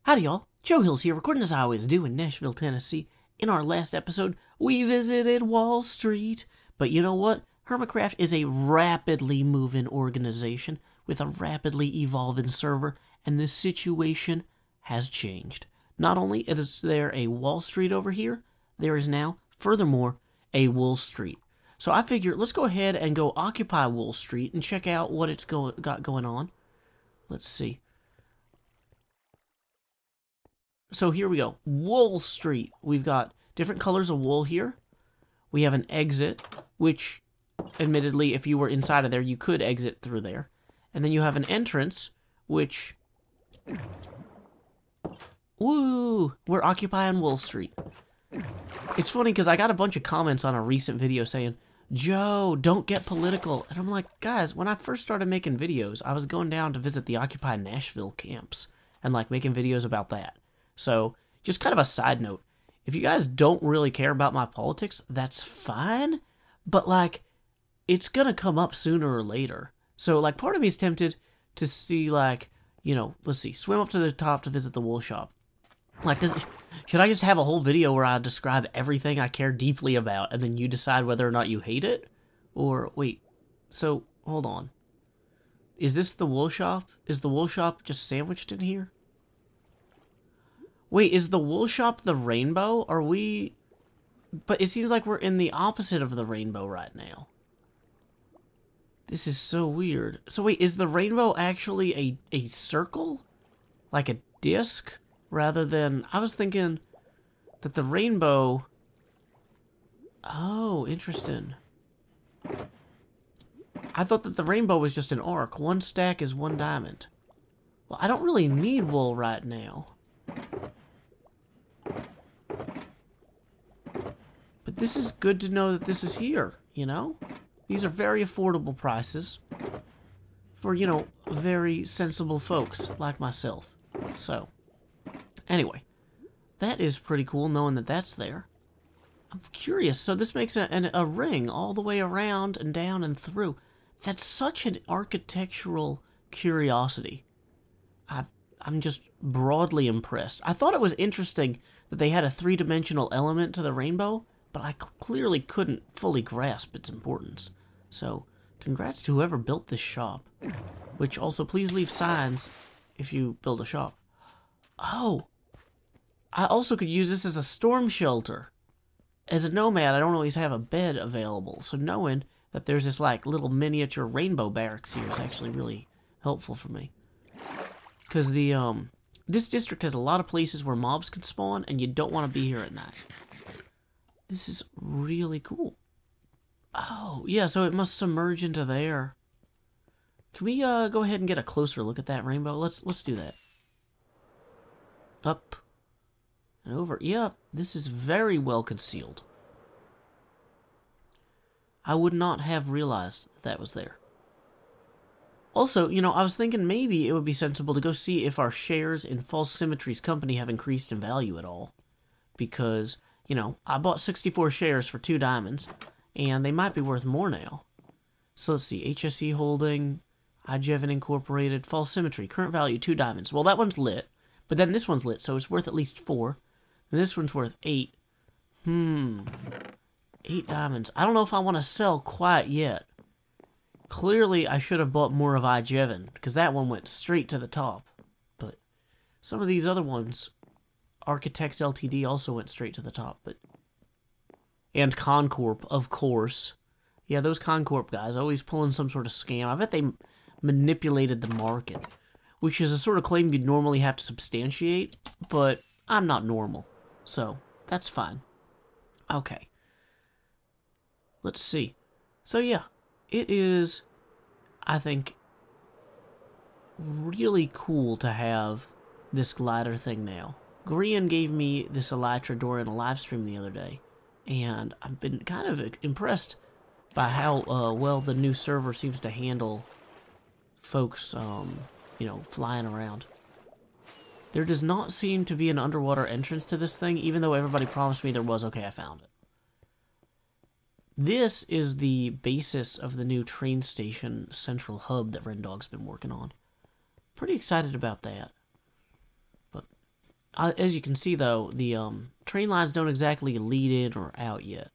Howdy y'all, Joe Hills here, recording as I always do in Nashville, Tennessee. In our last episode, we visited Wall Street. But you know what? Hermitcraft is a rapidly moving organization with a rapidly evolving server, and the situation has changed. Not only is there a Wall Street over here, there is now, furthermore, a Wool Street. So I figure, let's go ahead and go occupy Wool Street and check out what it's got going on. Let's see. So here we go, Wool Street. We've got different colors of wool here. We have an exit, which, admittedly, if you were inside of there, you could exit through there. And then you have an entrance, which... Woo! We're occupying Wool Street. It's funny because I got a bunch of comments on a recent video saying, Joe, don't get political. And I'm like, guys, when I first started making videos, I was going down to visit the Occupy Nashville camps and like making videos about that. So, just kind of a side note, if you guys don't really care about my politics, that's fine, but, like, it's gonna come up sooner or later. So, like, part of me is tempted to see, like, you know, let's see, swim up to the top to visit the wool shop. Like, should I just have a whole video where I describe everything I care deeply about, and then you decide whether or not you hate it? Or, wait, so, hold on. Is this the wool shop? Is the wool shop just sandwiched in here? Wait, is the wool shop the rainbow? Are we... But it seems like we're in the opposite of the rainbow right now. This is so weird. So wait, is the rainbow actually a circle? Like a disc? Rather than... I was thinking that the rainbow... Oh, interesting. I thought that the rainbow was just an arc. One stack is one diamond. Well, I don't really need wool right now. But this is good to know that this is here, you know? These are very affordable prices for, you know, very sensible folks like myself. So, anyway, that is pretty cool knowing that that's there. I'm curious, so this makes a ring all the way around and down and through. That's such an architectural curiosity. I'm just broadly impressed. I thought it was interesting that they had a three-dimensional element to the rainbow, but I clearly couldn't fully grasp its importance. So, congrats to whoever built this shop. Which also, please leave signs if you build a shop. Oh! I also could use this as a storm shelter. As a nomad, I don't always have a bed available, so knowing that there's this, like, little miniature rainbow barracks here is actually really helpful for me. Because this district has a lot of places where mobs can spawn, and you don't want to be here at night. This is really cool. Oh, yeah, so it must submerge into there. Can we go ahead and get a closer look at that rainbow? Let's do that. Up and over. Yep, this is very well concealed. I would not have realized that was there. Also, you know, I was thinking maybe it would be sensible to go see if our shares in False Symmetry's company have increased in value at all. Because, you know, I bought 64 shares for 2 diamonds, and they might be worth more now. So let's see, HSE Holding, iJevin Incorporated, False Symmetry, current value 2 diamonds. Well, that one's lit, but then this one's lit, so it's worth at least 4. And this one's worth 8. 8 diamonds. I don't know if I want to sell quite yet. Clearly, I should have bought more of iJevin, because that one went straight to the top. But some of these other ones, Architects Ltd. also went straight to the top. But and Concorp, of course. Yeah, those Concorp guys, always pulling some sort of scam. I bet they manipulated the market, which is a sort of claim you'd normally have to substantiate, but I'm not normal, so that's fine. Okay. Let's see. So yeah. It is, I think, really cool to have this glider thing now. Grian gave me this elytra door in a live stream the other day, and I've been kind of impressed by how well the new server seems to handle folks, you know, flying around. There does not seem to be an underwater entrance to this thing, even though everybody promised me there was. Okay, I found it. This is the basis of the new train station central hub that Rendog's been working on. Pretty excited about that. But as you can see, though, the train lines don't exactly lead in or out yet.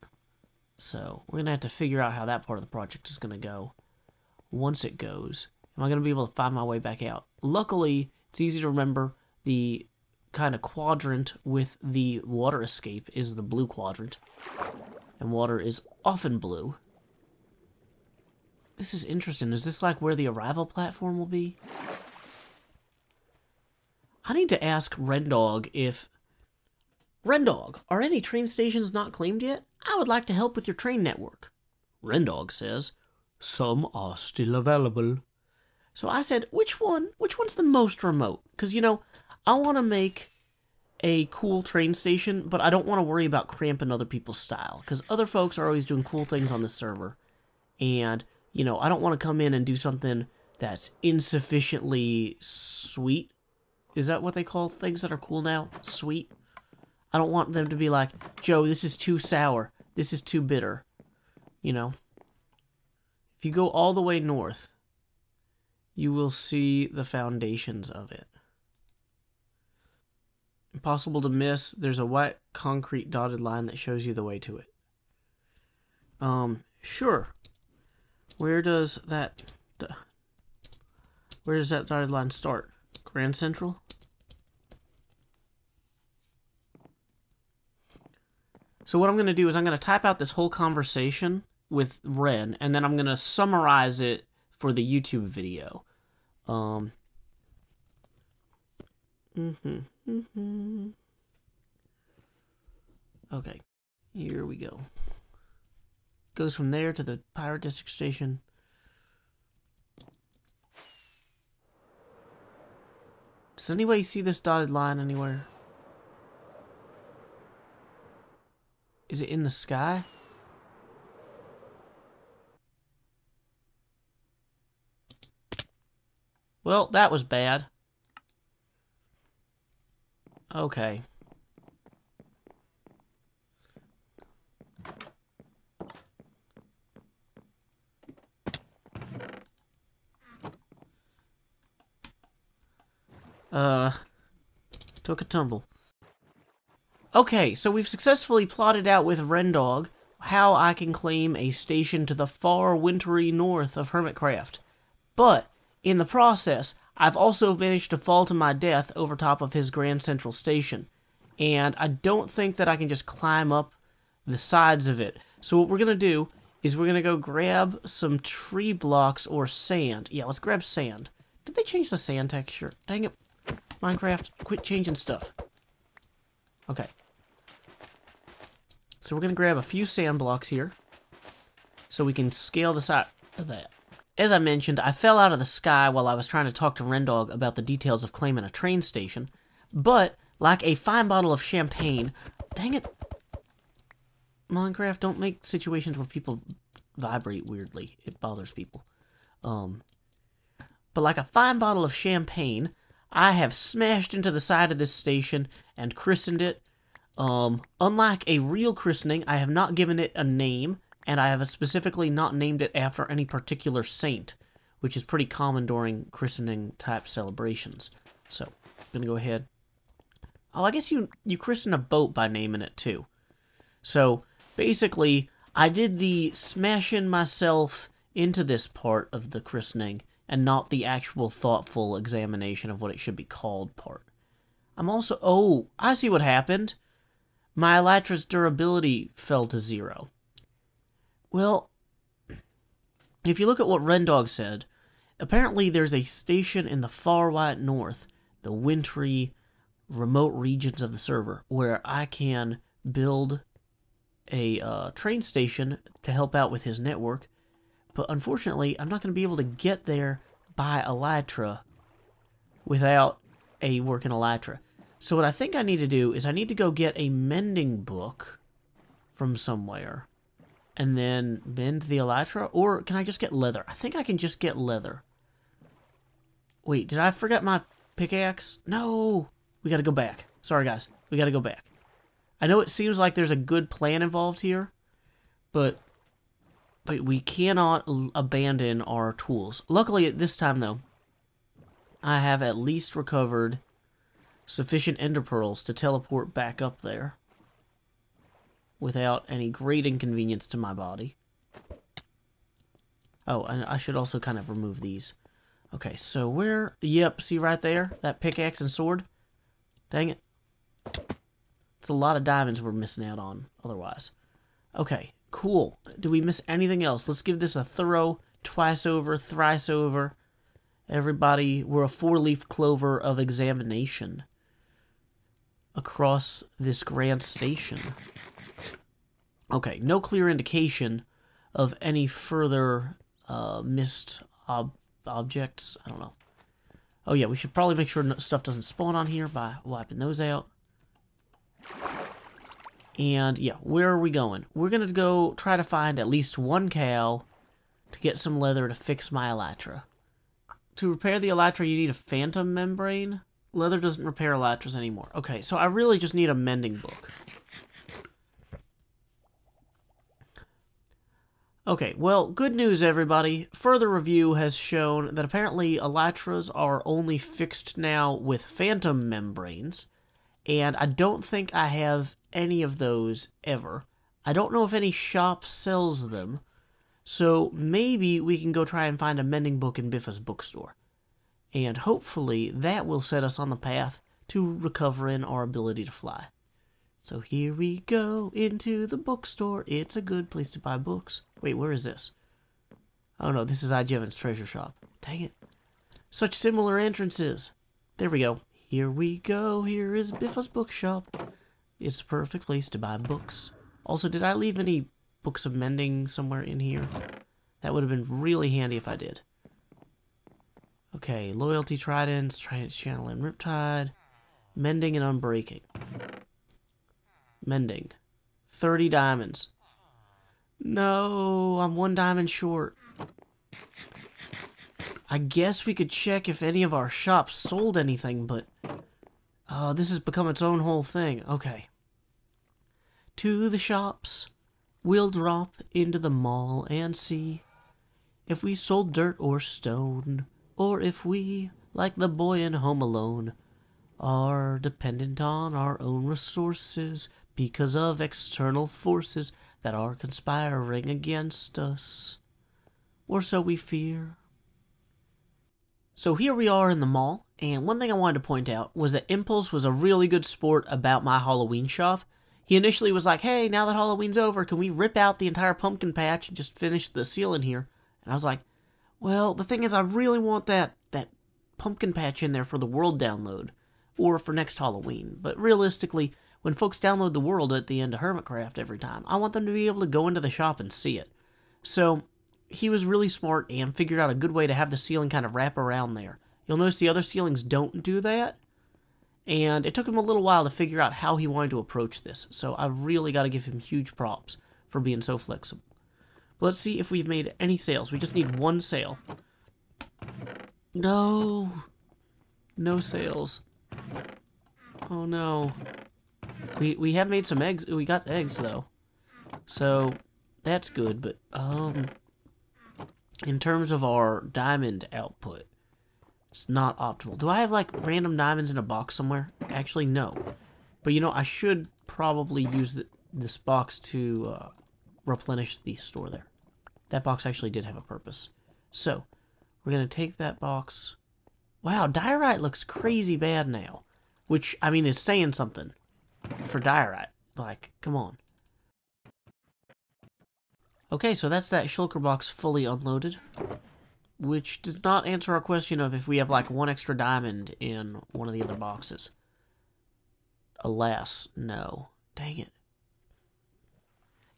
So we're going to have to figure out how that part of the project is going to go. Once it goes, am I going to be able to find my way back out? Luckily, it's easy to remember. The kind of quadrant with the water escape is the blue quadrant. And water is often blue. This is interesting. Is this like where the arrival platform will be? I need to ask Rendog if... Rendog, are any train stations not claimed yet? I would like to help with your train network. Rendog says, some are still available. So I said, which one's the most remote? Because, you know, I want to make a cool train station, but I don't want to worry about cramping other people's style. Because other folks are always doing cool things on the server. And, you know, I don't want to come in and do something that's insufficiently sweet. Is that what they call things that are cool now? Sweet? I don't want them to be like, Joe, this is too sour. This is too bitter. You know? If you go all the way north, you will see the foundations of it. Impossible to miss. There's a white concrete dotted line that shows you the way to it. Sure. Where does that dotted line start? Grand Central? So what I'm going to do is I'm going to type out this whole conversation with Ren, and then I'm going to summarize it for the YouTube video. Okay, here we go. Goes from there to the Pirate District Station. Does anybody see this dotted line anywhere? Is it in the sky? Well, that was bad. Okay. Took a tumble. Okay, so we've successfully plotted out with Rendog how I can claim a station to the far wintry north of Hermitcraft. But, in the process, I've also managed to fall to my death over top of his Grand Central Station. And I don't think that I can just climb up the sides of it. So what we're going to do is we're going to go grab some tree blocks or sand. Yeah, let's grab sand. Did they change the sand texture? Dang it. Minecraft, quit changing stuff. Okay. So we're going to grab a few sand blocks here so we can scale the side of that. As I mentioned, I fell out of the sky while I was trying to talk to Rendog about the details of claiming a train station, but like a fine bottle of champagne, dang it, Minecraft, don't make situations where people vibrate weirdly. It bothers people. But like a fine bottle of champagne, I have smashed into the side of this station and christened it. Unlike a real christening, I have not given it a name, and I have specifically not named it after any particular saint, which is pretty common during christening-type celebrations. So, I'm going to go ahead. Oh, I guess you christen a boat by naming it, too. So, basically, I did the smashing myself into this part of the christening, and not the actual thoughtful examination of what it should be called part. I'm also... Oh, I see what happened. My elytra's durability fell to 0. Well, if you look at what Rendog said, apparently there's a station in the far white north, the wintry, remote regions of the server, where I can build a train station to help out with his network. But unfortunately, I'm not going to be able to get there by elytra without a working elytra. So what I think I need to do is I need to go get a mending book from somewhere and then mend the elytra. Or can I just get leather? I think I can just get leather. Wait, did I forget my pickaxe? No! We gotta go back. Sorry, guys. We gotta go back. I know it seems like there's a good plan involved here, but we cannot abandon our tools. Luckily, at this time, though, I have at least recovered sufficient ender pearls to teleport back up there without any great inconvenience to my body. Oh, and I should also kind of remove these. Okay, so where... Yep, see right there? That pickaxe and sword? Dang it. It's a lot of diamonds we're missing out on otherwise. Okay, cool. Do we miss anything else? Let's give this a thorough twice over, thrice over. Everybody, we're a 4-leaf clover of examination across this grand station. Okay, no clear indication of any further missed objects. I don't know. Oh yeah, we should probably make sure stuff doesn't spawn on here by wiping those out. And yeah, where are we going? We're going to go try to find at least one cow to get some leather to fix my elytra. To repair the elytra, you need a phantom membrane. Leather doesn't repair elytras anymore. Okay, so I really just need a mending book. Okay, well, good news, everybody. Further review has shown that apparently elytras are only fixed now with phantom membranes, and I don't think I have any of those ever. I don't know if any shop sells them, so maybe we can go try and find a mending book in Biffa's bookstore. And hopefully that will set us on the path to recovering our ability to fly. So here we go into the bookstore. It's a good place to buy books. Wait, where is this? Oh no, this is Ijevan's treasure shop. Dang it. Such similar entrances. There we go. Here we go. Here is Biffa's bookshop. It's the perfect place to buy books. Also, did I leave any books of mending somewhere in here? That would have been really handy if I did. Okay, loyalty tridents, tridents channel and riptide, mending and unbreaking. Mending. 30 diamonds. No, I'm 1 diamond short. I guess we could check if any of our shops sold anything, but... Oh, this has become its own whole thing. Okay. To the shops. We'll drop into the mall and see if we sold dirt or stone, or if we, like the boy in Home Alone, are dependent on our own resources because of external forces that are conspiring against us. Or so we fear. So here we are in the mall, and one thing I wanted to point out was that Impulse was a really good sport about my Halloween shop. He initially was like, hey, now that Halloween's over, can we rip out the entire pumpkin patch and just finish the ceiling here? And I was like, well, the thing is, I really want that pumpkin patch in there for the world download, or for next Halloween. But realistically, when folks download the world at the end of Hermitcraft every time, I want them to be able to go into the shop and see it. So he was really smart and figured out a good way to have the ceiling kind of wrap around there. You'll notice the other ceilings don't do that, and it took him a little while to figure out how he wanted to approach this. So I really got to give him huge props for being so flexible. Let's see if we've made any sales. We just need 1 sale. No. No sales. Oh no. We have made some eggs. We got eggs though. So that's good, but in terms of our diamond output, it's not optimal. Do I have like random diamonds in a box somewhere? Actually, no. But you know, I should probably use this box to replenish the store there. That box actually did have a purpose. So, we're going to take that box. Wow, diorite looks crazy bad now. Which, I mean, is saying something for diorite. Like, come on. Okay, so that's that shulker box fully unloaded. Which does not answer our question of if we have like 1 extra diamond in one of the other boxes. Alas, no. Dang it.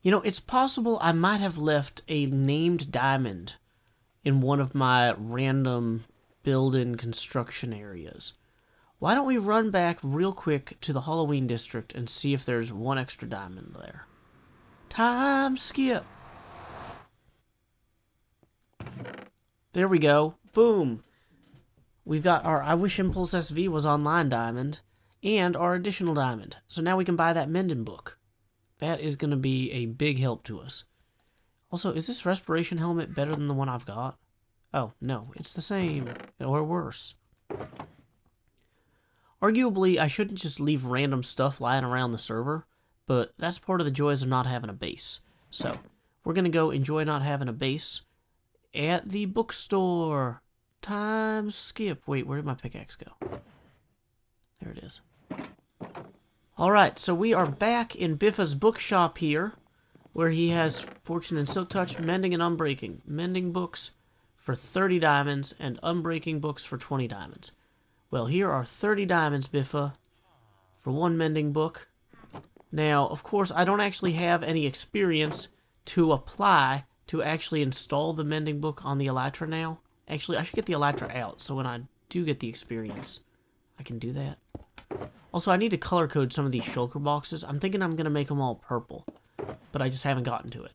You know, it's possible I might have left a named diamond in one of my random build-in construction areas. Why don't we run back real quick to the Halloween district and see if there's 1 extra diamond there. Time skip! There we go. Boom! We've got our I Wish Impulse SV was online diamond and our additional diamond. So now we can buy that mending book. That is going to be a big help to us. Also, is this respiration helmet better than the one I've got? Oh, no. It's the same. Or worse. Arguably, I shouldn't just leave random stuff lying around the server, but that's part of the joys of not having a base. So, we're going to go enjoy not having a base at the bookstore. Time skip. Wait, where did my pickaxe go? There it is. Alright, so we are back in Biffa's bookshop here, where he has Fortune and Silk Touch, Mending and Unbreaking. Mending books for 30 diamonds and Unbreaking books for 20 diamonds. Well, here are 30 diamonds, Biffa, for one mending book. Now, of course, I don't actually have any experience to apply to actually install the mending book on the Elytra now. Actually, I should get the Elytra out, so when I do get the experience, I can do that. Also, I need to color code some of these shulker boxes. I'm thinking I'm going to make them all purple, but I just haven't gotten to it.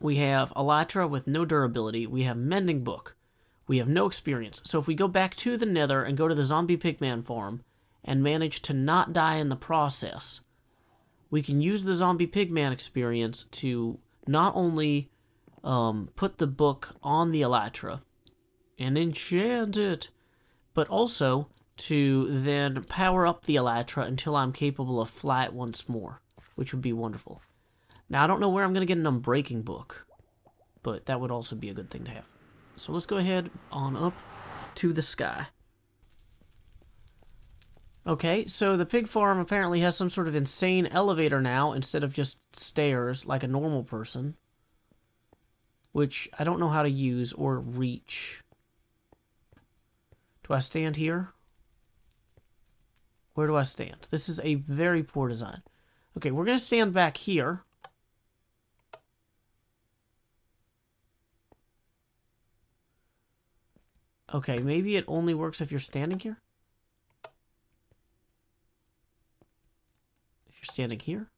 We have Elytra with no durability. We have mending book. We have no experience. So if we go back to the Nether and go to the zombie pigman farm and manage to not die in the process, we can use the zombie pigman experience to not only put the book on the Elytra and enchant it, but also to then power up the Elytra until I'm capable of flight once more, which would be wonderful. Now, I don't know where I'm going to get an Unbreaking book, but that would also be a good thing to have. So let's go ahead on up to the sky. Okay, so the pig farm apparently has some sort of insane elevator now instead of just stairs like a normal person, which I don't know how to use or reach. Do I stand here? Where do I stand? This is a very poor design. Okay, we're going to stand back here. Okay, maybe it only works if you're standing here? If you're standing here?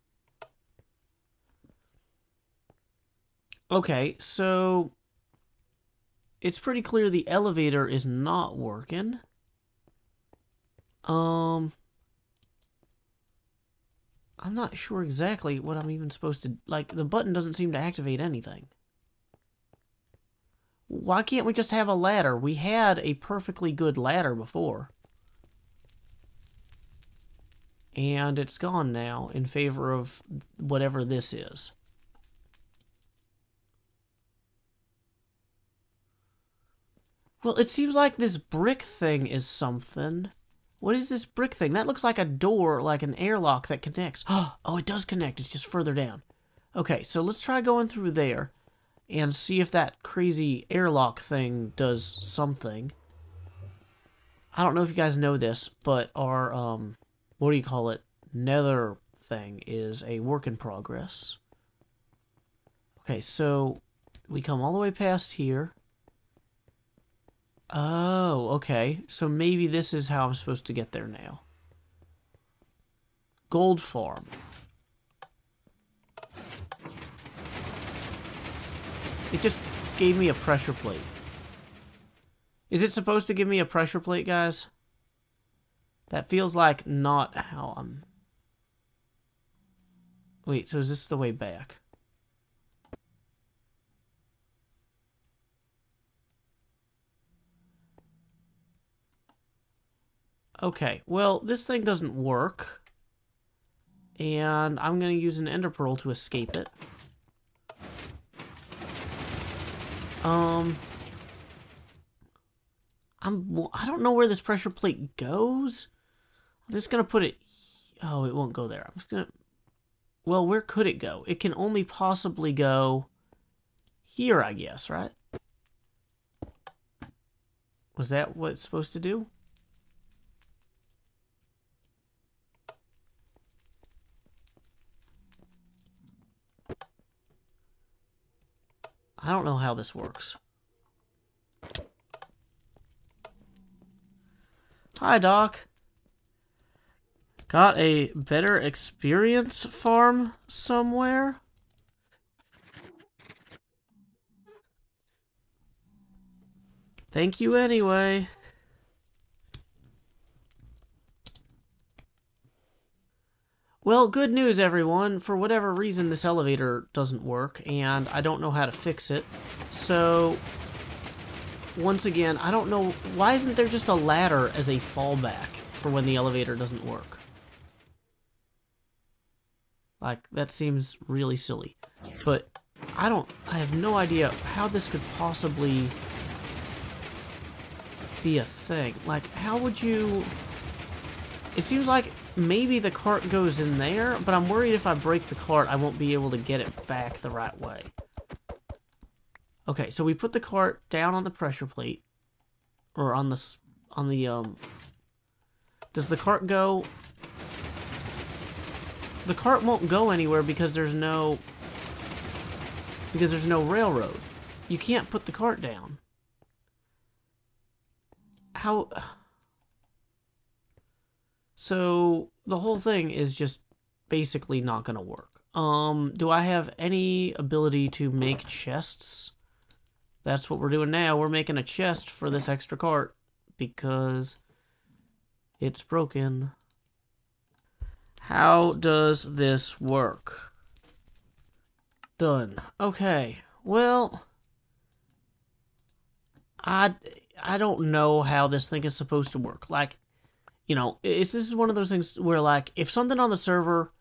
Okay, so it's pretty clear the elevator is not working. I'm not sure exactly what I'm even supposed to... Like, the button doesn't seem to activate anything. Why can't we just have a ladder? We had a perfectly good ladder before. And it's gone now in favor of whatever this is. Well, it seems like this brick thing is something. What is this brick thing? That looks like a door, like an airlock that connects. Oh, it does connect. It's just further down. Okay, so let's try going through there and see if that crazy airlock thing does something. I don't know if you guys know this, but our, what do you call it? Nether thing is a work in progress. Okay, so we come all the way past here. Oh, okay. So maybe this is how I'm supposed to get there now. Gold farm. It just gave me a pressure plate. Is it supposed to give me a pressure plate, guys? That feels like not how I'm... Wait, so is this the way back? Okay, well, this thing doesn't work. And I'm going to use an ender pearl to escape it. I don't know where this pressure plate goes. I'm just going to put it... Oh, it won't go there. I'm just going to... Well, where could it go? It can only possibly go here, I guess, right? Was that what it's supposed to do? I don't know how this works. Hi, Doc. Got a better experience farm somewhere? Thank you anyway. Well, good news, everyone. For whatever reason, this elevator doesn't work, and I don't know how to fix it. So, once again, I don't know, why isn't there just a ladder as a fallback for when the elevator doesn't work? Like, that seems really silly. But I have no idea how this could possibly be a thing. Like, how would you... It seems like maybe the cart goes in there, but I'm worried if I break the cart, I won't be able to get it back the right way. Okay, so we put the cart down on the pressure plate, or on the, does the cart go? The cart won't go anywhere because there's no railroad. You can't put the cart down. How? So the whole thing is just basically not gonna work. Do I have any ability to make chests? That's what we're doing now. We're making a chest for this extra cart because it's broken. How does this work? Done. Okay. Well, I don't know how this thing is supposed to work. Like, you know, this is one of those things where, like, if something on the server,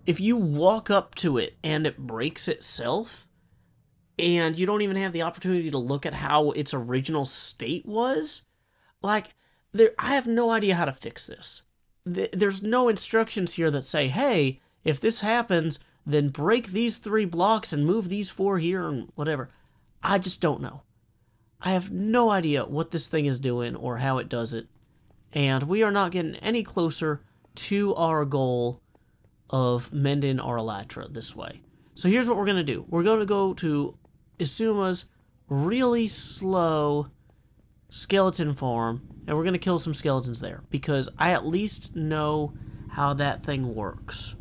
if you walk up to it and it breaks itself, and you don't even have the opportunity to look at how its original state was, like, I have no idea how to fix this. There's no instructions here that say, hey, if this happens, then break these 3 blocks and move these 4 here and whatever. I just don't know. I have no idea what this thing is doing or how it does it. And we are not getting any closer to our goal of mending our elytra this way. So here's what we're going to do. We're going to go to Isuma's really slow skeleton farm, and we're going to kill some skeletons there, because I at least know how that thing works.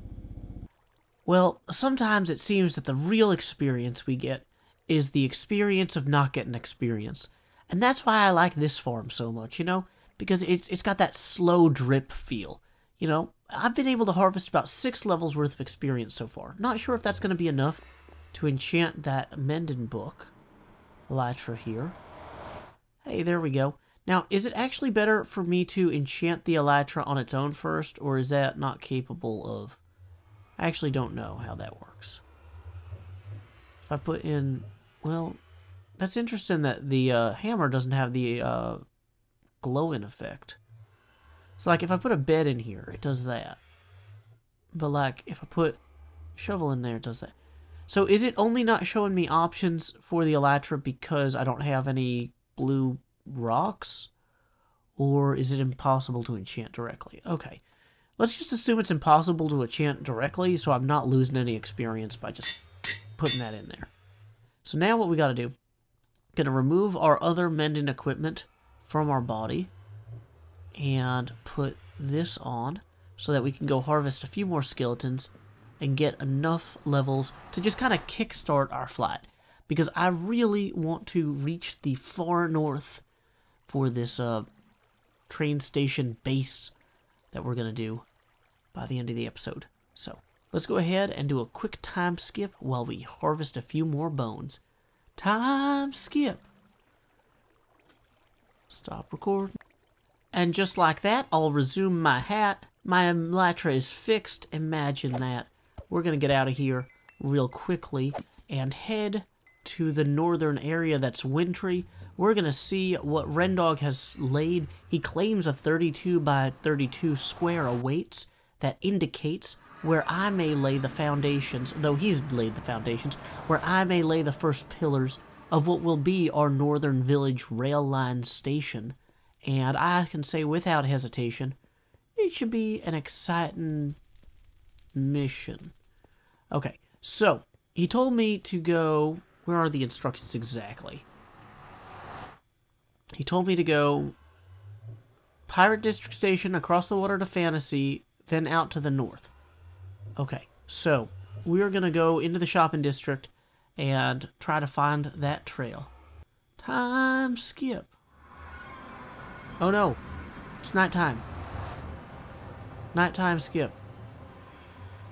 Well, sometimes it seems that the real experience we get is the experience of not getting experience. And that's why I like this farm so much, you know? Because it's got that slow drip feel. You know, I've been able to harvest about 6 levels worth of experience so far. Not sure if that's going to be enough to enchant that Mending book. Elytra here. Hey, there we go. Now, is it actually better for me to enchant the elytra on its own first, or is that not capable of... I actually don't know how that works. If I put in... Well, that's interesting that the hammer doesn't have the glowing effect. So, like, if I put a bed in here, it does that. But, like, if I put shovel in there, it does that. So, is it only not showing me options for the elytra because I don't have any blue rocks? Or is it impossible to enchant directly? Okay. Let's just assume it's impossible to enchant directly, so I'm not losing any experience by just putting that in there. So now what we got to do, going to remove our other mending equipment from our body and put this on so that we can go harvest a few more skeletons and get enough levels to just kind of kickstart our flight. Because I really want to reach the far north for this train station base that we're going to do by the end of the episode. So, let's go ahead and do a quick time skip while we harvest a few more bones. Time skip. Stop recording. And just like that, I'll resume my hat. My elytra is fixed. Imagine that. We're going to get out of here real quickly and head to the northern area that's wintry. We're going to see what Rendog has laid. He claims a 32 by 32 square awaits. That indicates where I may lay the foundations, though he's laid the foundations, where I may lay the first pillars of what will be our northern village rail line station. And I can say without hesitation, it should be an exciting mission. Okay, so he told me to go... Where are the instructions exactly? He told me to go Pirate District Station, across the water to Fantasy, then out to the north. Okay, so we're going to go into the shopping district and try to find that trail. Time skip. Oh no, it's nighttime. Nighttime skip.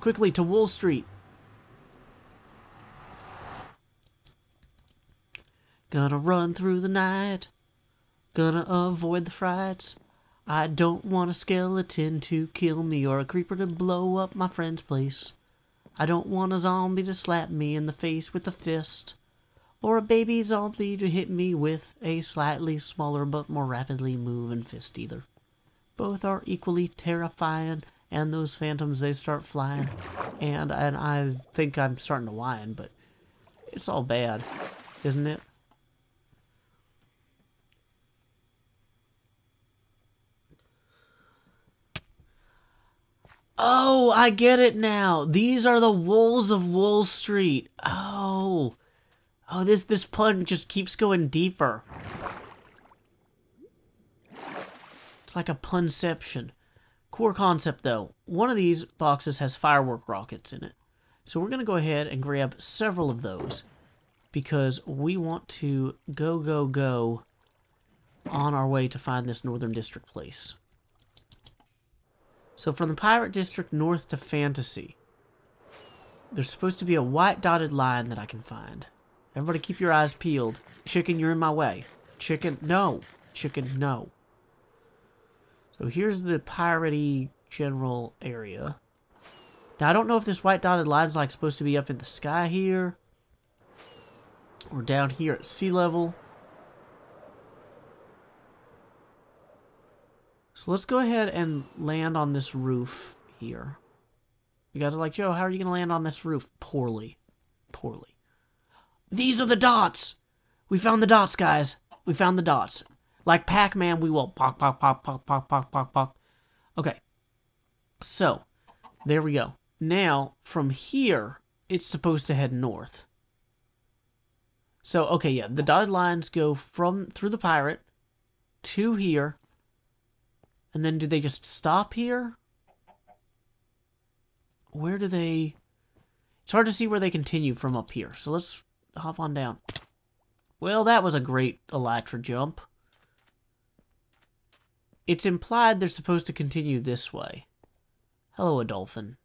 Quickly to Wool Street. Gonna run through the night. Gonna avoid the frights. I don't want a skeleton to kill me or a creeper to blow up my friend's place. I don't want a zombie to slap me in the face with a fist. Or a baby zombie to hit me with a slightly smaller but more rapidly moving fist either. Both are equally terrifying, and those phantoms, they start flying. And I think I'm starting to whine, but it's all bad, isn't it? Oh, I get it now. These are the wolves of Wall Street. Oh. Oh, this pun just keeps going deeper. It's like a punception. Core concept, though. One of these boxes has firework rockets in it. So we're going to go ahead and grab several of those because we want to go on our way to find this Northern District place. So from the Pirate District north to Fantasy, there's supposed to be a white dotted line that I can find. Everybody keep your eyes peeled. Chicken, you're in my way. Chicken, no. Chicken, no. So here's the piratey general area. Now, I don't know if this white dotted line's like supposed to be up in the sky here, or down here at sea level. So let's go ahead and land on this roof here. You guys are like, Joe, how are you going to land on this roof? Poorly. Poorly. These are the dots! We found the dots, guys. We found the dots. Like Pac-Man, we will pop, pop, pop, pop, pop, pop, pop, pop. Okay. So, there we go. Now, from here, it's supposed to head north. So, okay, yeah, the dotted lines go through the pirate to here. And then do they just stop here? Where do they... It's hard to see where they continue from up here. So let's hop on down. Well, that was a great elytra jump. It's implied they're supposed to continue this way. Hello, a dolphin.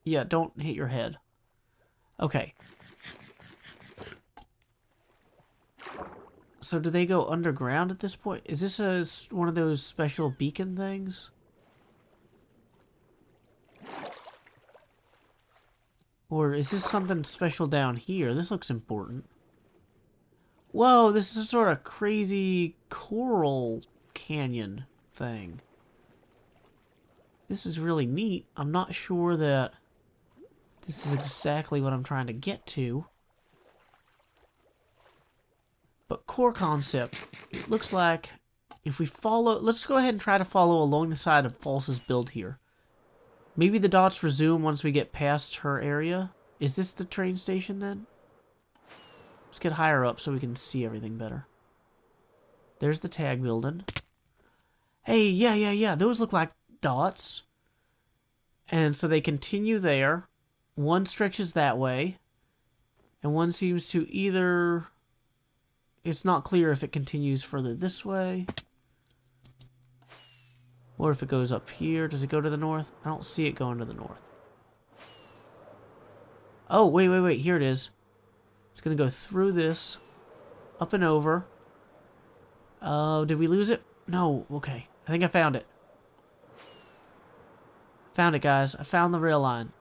Yeah, don't hit your head. Okay. So do they go underground at this point? Is this one of those special beacon things? Or is this something special down here? This looks important. Whoa, this is some sort of crazy coral canyon thing. This is really neat. I'm not sure that this is exactly what I'm trying to get to. But core concept, it looks like if we follow... Let's go ahead and try to follow along the side of False's build here. Maybe the dots resume once we get past her area. Is this the train station then? Let's get higher up so we can see everything better. There's the tag building. Hey, yeah. Those look like dots. And so they continue there. One stretches that way. And one seems to either... It's not clear if it continues further this way. Or if it goes up here. Does it go to the north? I don't see it going to the north. Oh, wait. Here it is. It's going to go through this. Up and over. Oh, did we lose it? No. Okay. I think I found it. Found it, guys. I found the rail line.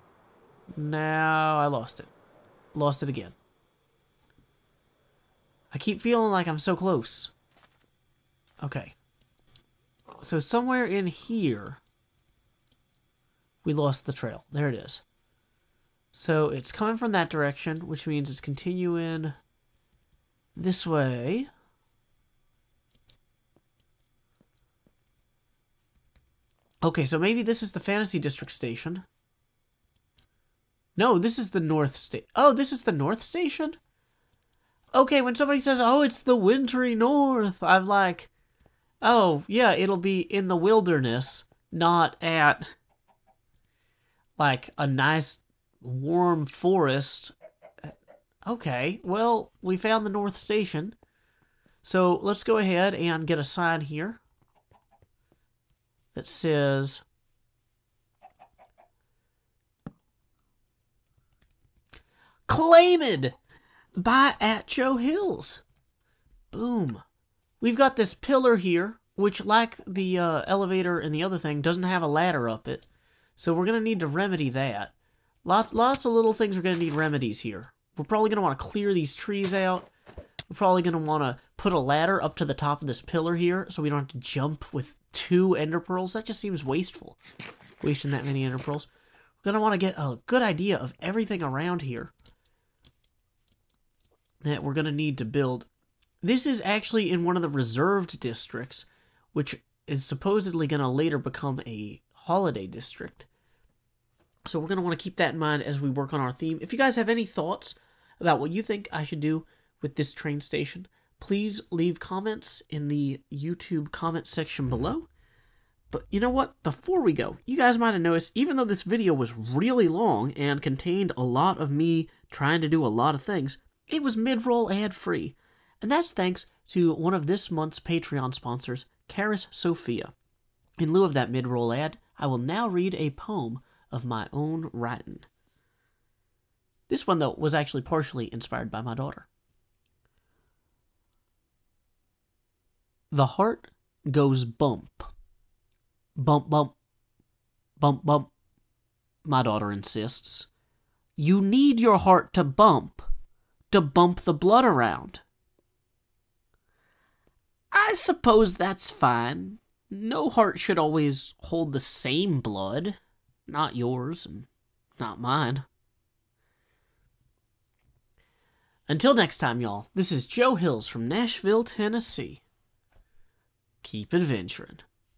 Now I lost it. Lost it again. I keep feeling like I'm so close. Okay. So somewhere in here, we lost the trail. There it is. So it's coming from that direction, which means it's continuing this way. Okay, so maybe this is the Fantasy District station. No, this is the North Station. Oh, this is the North Station? Okay, when somebody says, oh, it's the wintry north, I'm like, oh, yeah, it'll be in the wilderness, not at, like, a nice, warm forest. Okay, well, we found the North Station. So let's go ahead and get a sign here that says... Claimed! Buy at Joe Hills. Boom. We've got this pillar here, which, like the elevator and the other thing, doesn't have a ladder up it. So we're going to need to remedy that. Lots of little things are going to need remedies here. We're probably going to want to clear these trees out. We're probably going to want to put a ladder up to the top of this pillar here so we don't have to jump with 2 ender pearls. That just seems wasteful, wasting that many ender pearls. We're going to want to get a good idea of everything around here that we're going to need to build. This is actually in one of the reserved districts, which is supposedly going to later become a holiday district. So we're going to want to keep that in mind as we work on our theme. If you guys have any thoughts about what you think I should do with this train station, please leave comments in the YouTube comment section below. But you know what? Before we go, you guys might have noticed, even though this video was really long and contained a lot of me trying to do a lot of things, it was mid-roll ad-free. And that's thanks to one of this month's Patreon sponsors, Karis Sophia. In lieu of that mid-roll ad, I will now read a poem of my own writing. This one, though, was actually partially inspired by my daughter. The heart goes bump. Bump, bump. Bump, bump. My daughter insists. You need your heart to bump the blood around. I suppose that's fine. No heart should always hold the same blood. Not yours, and not mine. Until next time, y'all, this is Joe Hills from Nashville, Tennessee. Keep adventuring.